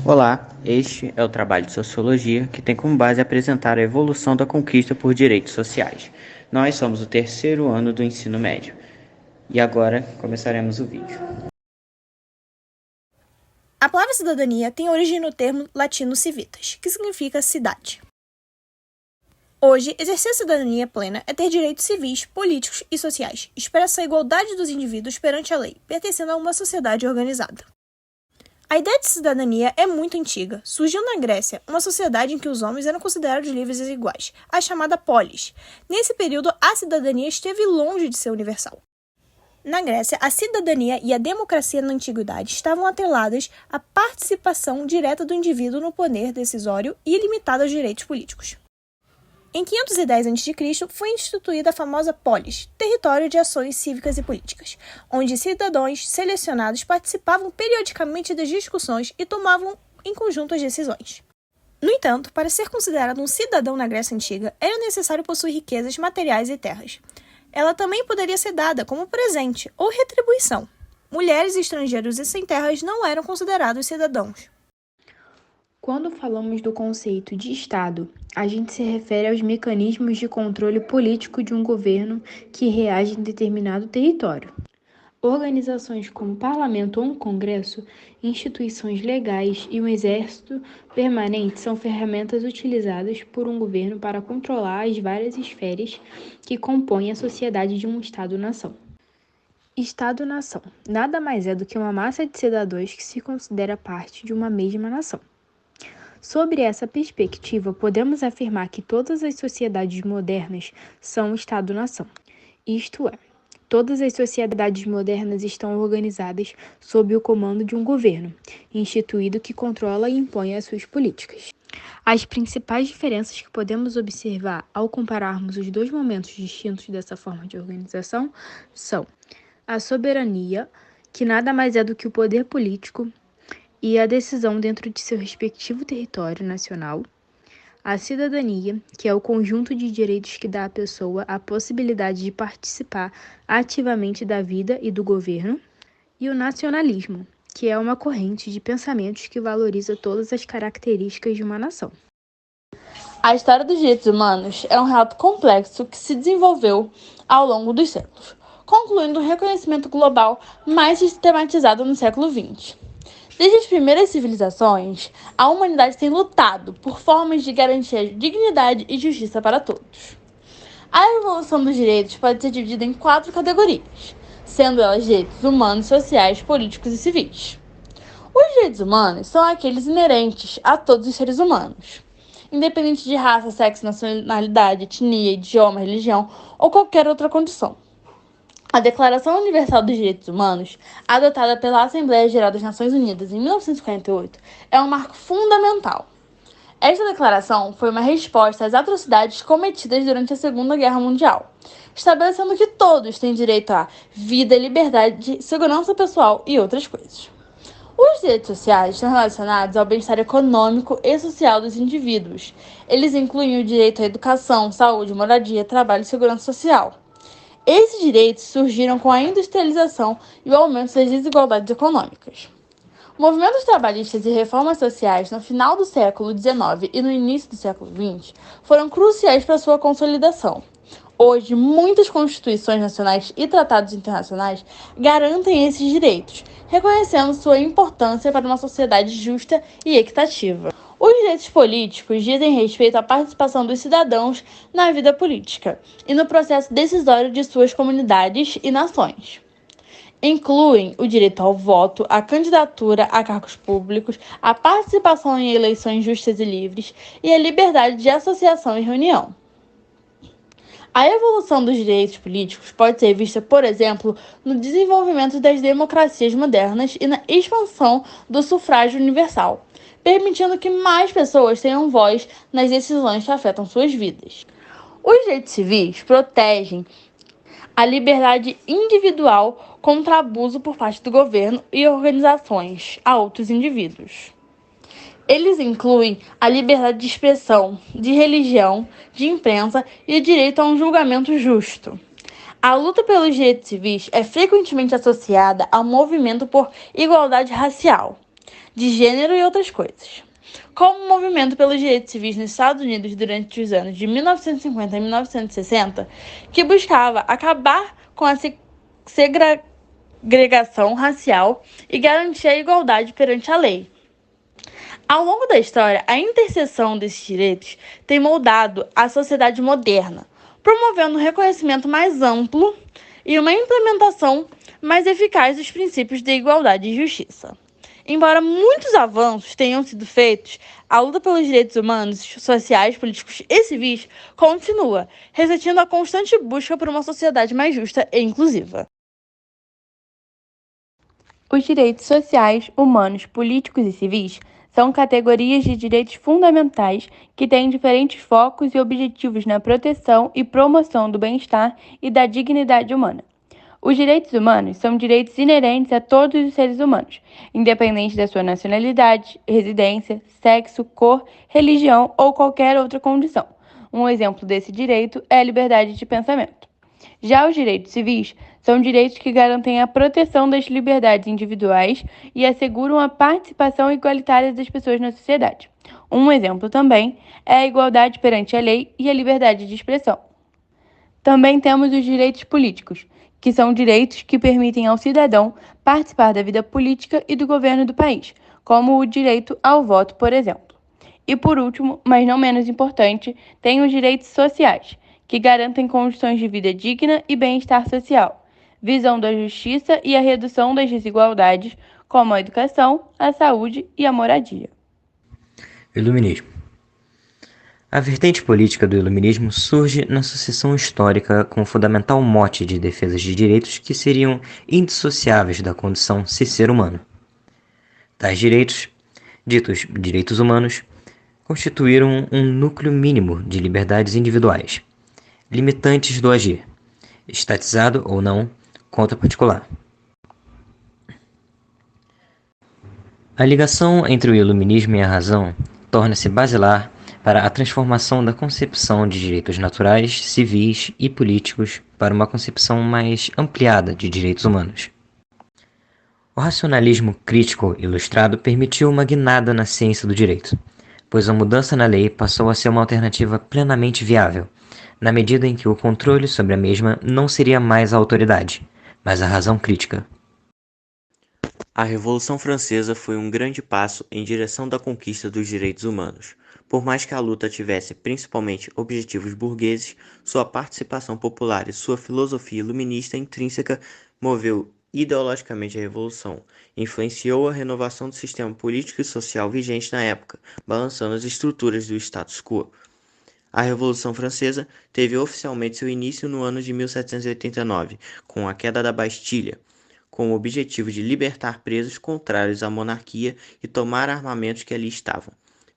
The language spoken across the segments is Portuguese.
Olá, este é o trabalho de Sociologia que tem como base apresentar a evolução da conquista por direitos sociais. Nós somos o terceiro ano do ensino médio e agora começaremos o vídeo. A palavra cidadania tem origem no termo latino civitas, que significa cidade. Hoje, exercer a cidadania plena é ter direitos civis, políticos e sociais, expressa a igualdade dos indivíduos perante a lei, pertencendo a uma sociedade organizada. A ideia de cidadania é muito antiga. Surgiu na Grécia, uma sociedade em que os homens eram considerados livres e iguais, a chamada polis. Nesse período, a cidadania esteve longe de ser universal. Na Grécia, a cidadania e a democracia na antiguidade estavam atreladas à participação direta do indivíduo no poder decisório e ilimitada aos direitos políticos. Em 510 a.C., foi instituída a famosa polis, território de ações cívicas e políticas, onde cidadãos selecionados participavam periodicamente das discussões e tomavam em conjunto as decisões. No entanto, para ser considerado um cidadão na Grécia Antiga, era necessário possuir riquezas materiais e terras. Ela também poderia ser dada como presente ou retribuição. Mulheres, estrangeiros e sem terras não eram considerados cidadãos. Quando falamos do conceito de Estado, a gente se refere aos mecanismos de controle político de um governo que reage em determinado território. Organizações como parlamento ou um congresso, instituições legais e um exército permanente são ferramentas utilizadas por um governo para controlar as várias esferas que compõem a sociedade de um Estado-nação. Estado-nação nada mais é do que uma massa de cidadãos que se considera parte de uma mesma nação. Sobre essa perspectiva, podemos afirmar que todas as sociedades modernas são Estado-nação, isto é, todas as sociedades modernas estão organizadas sob o comando de um governo, instituído que controla e impõe as suas políticas. As principais diferenças que podemos observar ao compararmos os dois momentos distintos dessa forma de organização são a soberania, que nada mais é do que o poder político e a decisão dentro de seu respectivo território nacional, a cidadania, que é o conjunto de direitos que dá à pessoa a possibilidade de participar ativamente da vida e do governo, e o nacionalismo, que é uma corrente de pensamentos que valoriza todas as características de uma nação. A história dos direitos humanos é um relato complexo que se desenvolveu ao longo dos séculos, concluindo um reconhecimento global mais sistematizado no século XX. Desde as primeiras civilizações, a humanidade tem lutado por formas de garantir dignidade e justiça para todos. A evolução dos direitos pode ser dividida em 4 categorias, sendo elas direitos humanos, sociais, políticos e civis. Os direitos humanos são aqueles inerentes a todos os seres humanos, independente de raça, sexo, nacionalidade, etnia, idioma, religião ou qualquer outra condição. A Declaração Universal dos Direitos Humanos, adotada pela Assembleia Geral das Nações Unidas em 1948, é um marco fundamental. Esta declaração foi uma resposta às atrocidades cometidas durante a Segunda Guerra Mundial, estabelecendo que todos têm direito à vida, liberdade, segurança pessoal e outras coisas. Os direitos sociais estão relacionados ao bem-estar econômico e social dos indivíduos. Eles incluem o direito à educação, saúde, moradia, trabalho e segurança social. Esses direitos surgiram com a industrialização e o aumento das desigualdades econômicas. Movimentos trabalhistas e reformas sociais no final do século XIX e no início do século XX foram cruciais para sua consolidação. Hoje, muitas constituições nacionais e tratados internacionais garantem esses direitos, reconhecendo sua importância para uma sociedade justa e equitativa. Os direitos políticos dizem respeito à participação dos cidadãos na vida política e no processo decisório de suas comunidades e nações. Incluem o direito ao voto, à candidatura a cargos públicos, a participação em eleições justas e livres e a liberdade de associação e reunião. A evolução dos direitos políticos pode ser vista, por exemplo, no desenvolvimento das democracias modernas e na expansão do sufrágio universal, permitindo que mais pessoas tenham voz nas decisões que afetam suas vidas. Os direitos civis protegem a liberdade individual contra abuso por parte do governo e organizações a outros indivíduos. Eles incluem a liberdade de expressão, de religião, de imprensa e o direito a um julgamento justo. A luta pelos direitos civis é frequentemente associada ao movimento por igualdade racial. de gênero e outras coisas. Como o movimento pelos direitos civis nos Estados Unidos durante os anos de 1950 e 1960, que buscava acabar com a segregação racial e garantir a igualdade perante a lei. Ao longo da história, a interseção desses direitos tem moldado a sociedade moderna, promovendo um reconhecimento mais amplo e uma implementação mais eficaz dos princípios de igualdade e justiça. Embora muitos avanços tenham sido feitos, a luta pelos direitos humanos, sociais, políticos e civis continua, refletindo a constante busca por uma sociedade mais justa e inclusiva. Os direitos sociais, humanos, políticos e civis são categorias de direitos fundamentais que têm diferentes focos e objetivos na proteção e promoção do bem-estar e da dignidade humana. Os direitos humanos são direitos inerentes a todos os seres humanos, independente da sua nacionalidade, residência, sexo, cor, religião ou qualquer outra condição. Um exemplo desse direito é a liberdade de pensamento. Já os direitos civis são direitos que garantem a proteção das liberdades individuais e asseguram a participação igualitária das pessoas na sociedade. Um exemplo também é a igualdade perante a lei e a liberdade de expressão. Também temos os direitos políticos, que são direitos que permitem ao cidadão participar da vida política e do governo do país, como o direito ao voto, por exemplo. E por último, mas não menos importante, tem os direitos sociais, que garantem condições de vida digna e bem-estar social, visão da justiça e a redução das desigualdades, como a educação, a saúde e a moradia. Iluminismo. A vertente política do iluminismo surge na sucessão histórica com o fundamental mote de defesa de direitos que seriam indissociáveis da condição de ser humano. Tais direitos, ditos direitos humanos, constituíram um núcleo mínimo de liberdades individuais, limitantes do agir, estatizado ou não, contra particular. A ligação entre o iluminismo e a razão torna-se basilar para a transformação da concepção de direitos naturais, civis e políticos para uma concepção mais ampliada de direitos humanos. O racionalismo crítico ilustrado permitiu uma guinada na ciência do direito, pois a mudança na lei passou a ser uma alternativa plenamente viável, na medida em que o controle sobre a mesma não seria mais a autoridade, mas a razão crítica. A Revolução Francesa foi um grande passo em direção da conquista dos direitos humanos. Por mais que a luta tivesse principalmente objetivos burgueses, sua participação popular e sua filosofia iluminista intrínseca moveu ideologicamente a revolução, influenciou a renovação do sistema político e social vigente na época, balançando as estruturas do status quo. A Revolução Francesa teve oficialmente seu início no ano de 1789, com a queda da Bastilha, com o objetivo de libertar presos contrários à monarquia e tomar armamentos que ali estavam.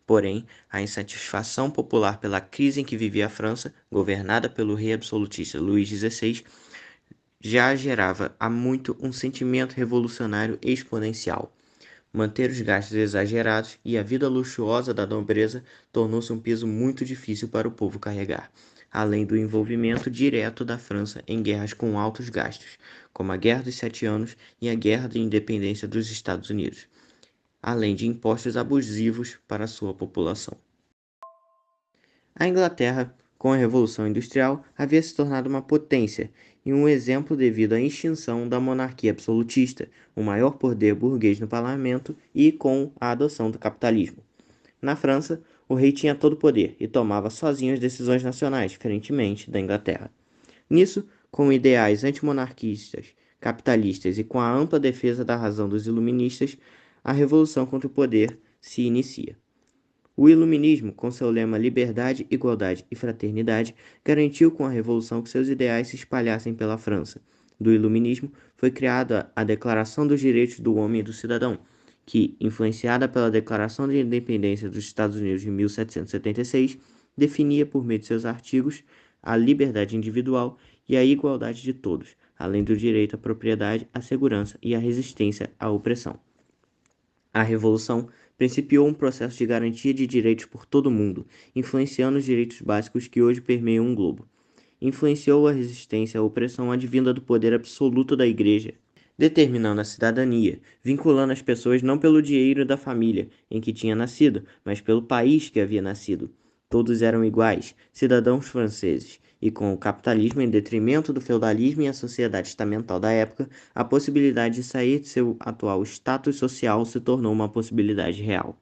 Porém, a insatisfação popular pela crise em que vivia a França, governada pelo rei absolutista Luís XVI, já gerava há muito um sentimento revolucionário exponencial. Manter os gastos exagerados e a vida luxuosa da nobreza tornou-se um peso muito difícil para o povo carregar, além do envolvimento direto da França em guerras com altos gastos, como a Guerra dos 7 Anos e a Guerra de Independência dos Estados Unidos, além de impostos abusivos para a sua população. A Inglaterra, com a Revolução Industrial, havia se tornado uma potência e um exemplo devido à extinção da monarquia absolutista, o maior poder burguês no parlamento e com a adoção do capitalismo. Na França, o rei tinha todo o poder e tomava sozinho as decisões nacionais, diferentemente da Inglaterra. Nisso, com ideais antimonarquistas, capitalistas e com a ampla defesa da razão dos iluministas, a revolução contra o poder se inicia. O iluminismo, com seu lema liberdade, igualdade e fraternidade, garantiu com a revolução que seus ideais se espalhassem pela França. Do iluminismo foi criada a Declaração dos Direitos do Homem e do Cidadão, que, influenciada pela Declaração de Independência dos Estados Unidos de 1776, definia por meio de seus artigos a liberdade individual e a igualdade de todos, além do direito à propriedade, à segurança e à resistência à opressão. A Revolução principiou um processo de garantia de direitos por todo o mundo, influenciando os direitos básicos que hoje permeiam o globo. Influenciou a resistência à opressão advinda do poder absoluto da Igreja, determinando a cidadania, vinculando as pessoas não pelo dinheiro da família em que tinha nascido, mas pelo país que havia nascido. Todos eram iguais, cidadãos franceses, e com o capitalismo em detrimento do feudalismo e a sociedade estamental da época, a possibilidade de sair de seu atual status social se tornou uma possibilidade real.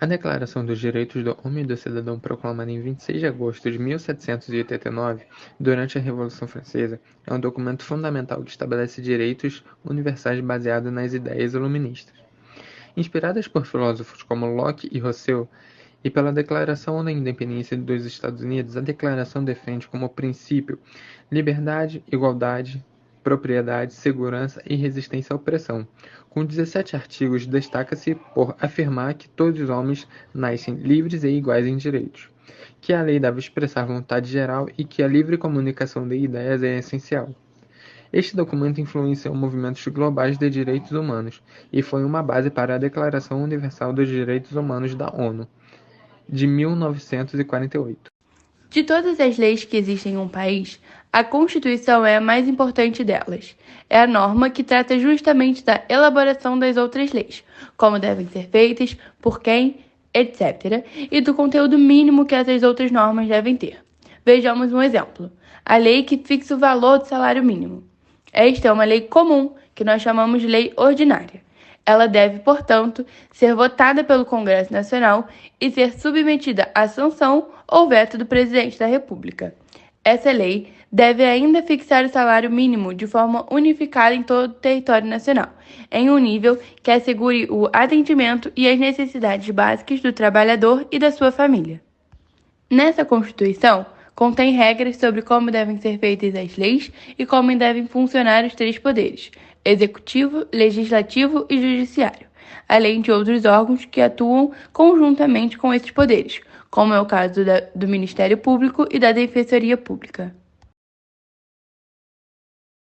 A Declaração dos Direitos do Homem e do Cidadão, proclamada em 26 de agosto de 1789, durante a Revolução Francesa, é um documento fundamental que estabelece direitos universais baseados nas ideias iluministas. Inspiradas por filósofos como Locke e Rousseau, e pela Declaração da Independência dos Estados Unidos, a Declaração defende como princípio liberdade, igualdade, propriedade, segurança e resistência à opressão. Com 17 artigos, destaca-se por afirmar que todos os homens nascem livres e iguais em direitos, que a lei deve expressar vontade geral e que a livre comunicação de ideias é essencial. Este documento influenciou movimentos globais de direitos humanos e foi uma base para a Declaração Universal dos Direitos Humanos da ONU, de 1948. De todas as leis que existem em um país, a Constituição é a mais importante delas. É a norma que trata justamente da elaboração das outras leis, como devem ser feitas, por quem, etc., e do conteúdo mínimo que essas outras normas devem ter. Vejamos um exemplo: a lei que fixa o valor do salário mínimo. Esta é uma lei comum, que nós chamamos de lei ordinária. Ela deve, portanto, ser votada pelo Congresso Nacional e ser submetida à sanção ou veto do Presidente da República. Essa lei deve ainda fixar o salário mínimo de forma unificada em todo o território nacional, em um nível que assegure o atendimento e as necessidades básicas do trabalhador e da sua família. Nessa Constituição, contém regras sobre como devem ser feitas as leis e como devem funcionar os três poderes: executivo, legislativo e judiciário, além de outros órgãos que atuam conjuntamente com esses poderes, como é o caso do Ministério Público e da Defensoria Pública.